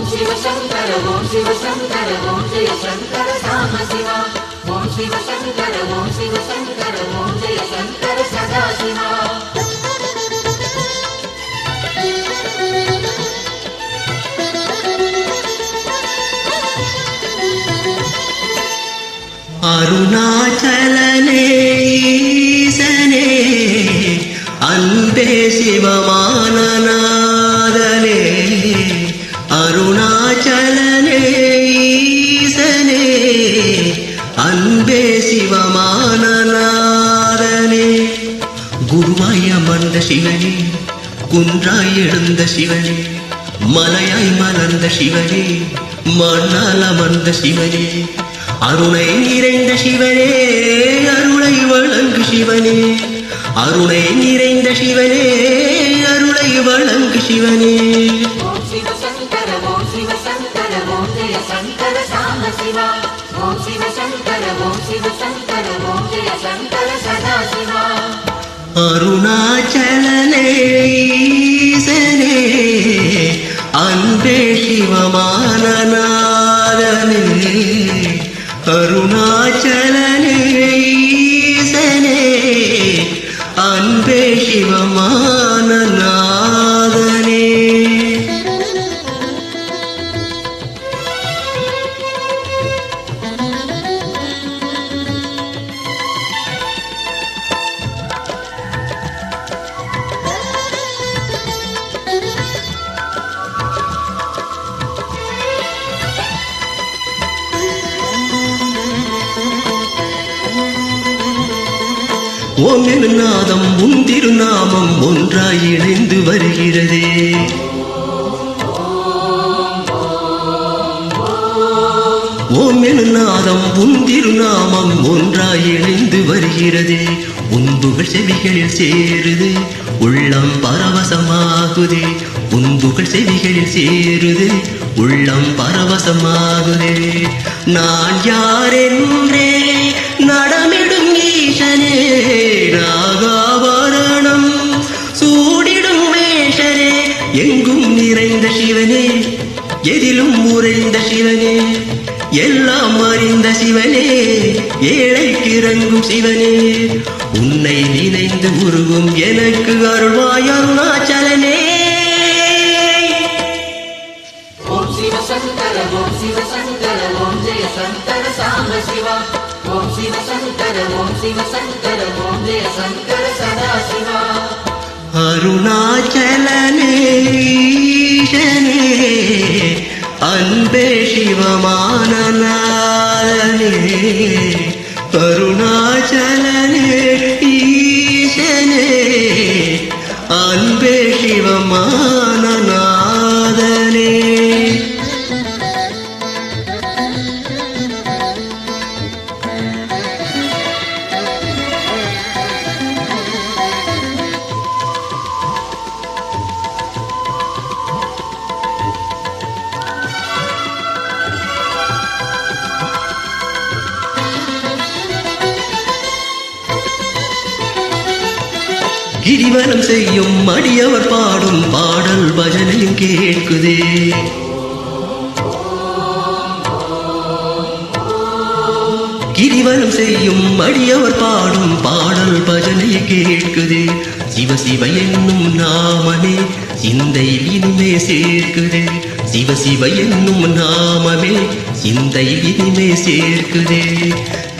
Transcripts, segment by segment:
शिव शंकर ओम शिव शंकर ओम जय शंकर साम शिवा ओम शिव शंकर ओम शिव शंकर ओम जय शंकर सदा शिवा अरुणाचलने ईशने अன்பே शिवमाननादने अरुणाचलने ईशने अன்பே शिवमाननादने गुरुवाय अमर्ந்த शिवனே குன்றாய் எழுந்த சிவனே மலையாய் மலர்ந்த சிவனே மண்ணால் அமர்ந்த சிவனே அருணை நிறைந்த சிவனே அருளை வழங்கு சிவனே அருணை நிறைந்த சிவனே அருளை வழங்கு சிவனே ஓம் சிவ சங்கர ஓம் சிவ சங்கர ஓம் ஜெய சங்கர சாம சிவா ஓம் சிவ சங்கர ஓம் சிவ சங்கர ஓம் ஜெய சங்கர சதா சிவா அருணாச்சலனே ஈசனே அன்பே சிவமானநாதனே அருணாச்சலனே ஈசனே அன்பே சிவமானநாதனே ஓம் எனும் நாதம் உன் திருநாமம் ஒன்றாய் இணைந்து வருகிறதே ஓம் எனும் நாதம் உன் திருநாமம் ஒன்றாய் இணைந்து வருகிறதே உன் புகழ் செவிகளில் சேருது உள்ளம் பரவசமாகுதே உன் புகழ் செவிகளில் சேருது உள்ளம் பரவசமாகுதே நான் யாரென்றே நடமிடும் ஈசனே நாகாபரணம் சூடிடும் மேஷனே எங்கும் நிறைந்த சிவனே எதிலும் உறைந்த சிவனே எல்லாம் அறிந்த சிவனே ஏழைக்கு இறங்கும் சிவனே உன்னை நினைந்து உருகும் எனக்கு அருள்வாய் அருணாச்சலனே ஓம் சிவ சங்கர ஓம் சிவ சங்கர ஓம் ஜெய சங்கர சாம சிவா ஓம் சிவ சங்கர ஓம் சிவ சங்கர ஓம் ஜெய சங்கர சதா சிவா அருணாச்சலனே ஈசனே அன்பே சிவமானநாதனே அருணாச்சலனே ஈசனே அன்பே சிவமானநாதனே கிரிவலம் செய்யும் அடியவர் பாடும் பாடல் பஜனையும் கேட்குதே கிரிவலம் செய்யும் அடியவர் பாடும் பாடல் பஜனையும் கேட்குதே சிவ சிவ என்னும் நாமமே சிந்தையில் இனிமே சேர்க்குதே சிவ சிவ என்னும் நாமமே சிந்தையில் இனிமே சேர்க்குதே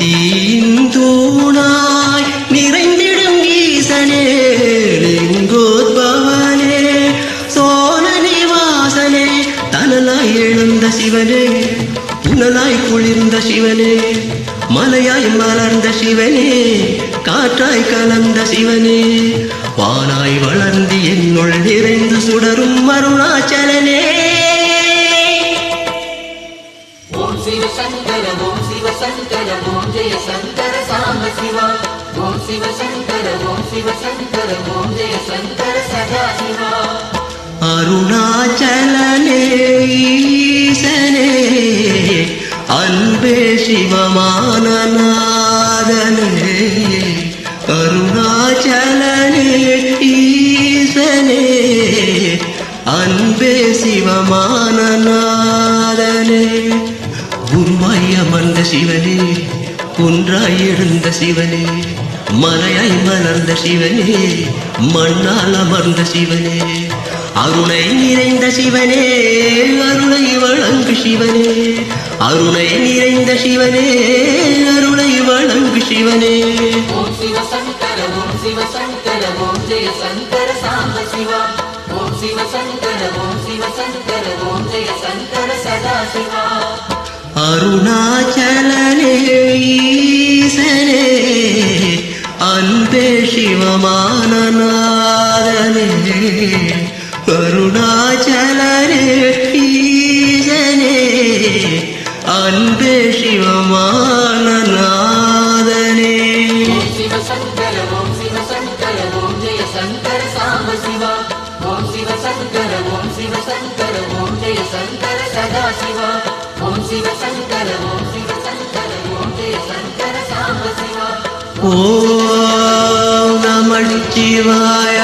தீந்தூணாய் நிறைந்திடும் ஈசனே லிங்கோத்பவனே சோழ நிவாசனே தனலாய் எழுந்த சிவனே புனலாய் குளிர்ந்த சிவனே மலையாய் மலர்ந்த சிவனே காற்றாய் கலந்த சிவனே வானாய் வளர்ந்து என்னுள் நிறைந்து சுடரும் அருணாச்சலனே ஓம் சிவ சங்கர ஓம் சிவ சங்கர ஓம் ஜெய சங்கர சாம்ப சிவா ஓம் சிவ சங்கர ஓம் சிவ சங்கர ஓம் ஜெய சங்கர சதா சிவா அருணாச்சலனே ஈசனே அன்பே சிவமானநாதனே அருணாச்சலனே ஈசனே அன்பே சிவமானநாதனே குருவாய் அமர்ந்த சிவனே குன்றாய் எழுந்த சிவனே மலையாய் மலர்ந்த சிவனே மண்ணால் அமர்ந்த சிவனே அருணை நிறைந்த சிவனே அருளை வழங்கு சிவனே அருணை நிறைந்த சிவனே அருளை வழங்கு சிவனே ஓம் சிவ சங்கர ஓம் சிவ சங்கர ஓம் ஜெய சங்கர சாம்ப சிவா ஓம் சிவ சங்கர ஓம் சிவ சங்கர ஓம் ஜெய சங்கர சதா சிவா அருணாச்சலனே ஈசனே அன்பே சிவமானநாதனே அருணாச்சலனே ஈசனே அன்பே சிவமானநாதனே ஓம் சிவ சங்கர ஓம் சிவ சங்கர ஓம் ஜெய சங்கர சாம்ப சிவா ஓம் சிவ சங்கர ஓம் சிவ சங்கர ஓம் ஜெய சங்கர சதா சிவா ஓம் சிவ சங்கர ஓம் சிவ சங்கர ஓம் ஜெய சங்கர சாம்ப சிவா ஓம் நம சிவாய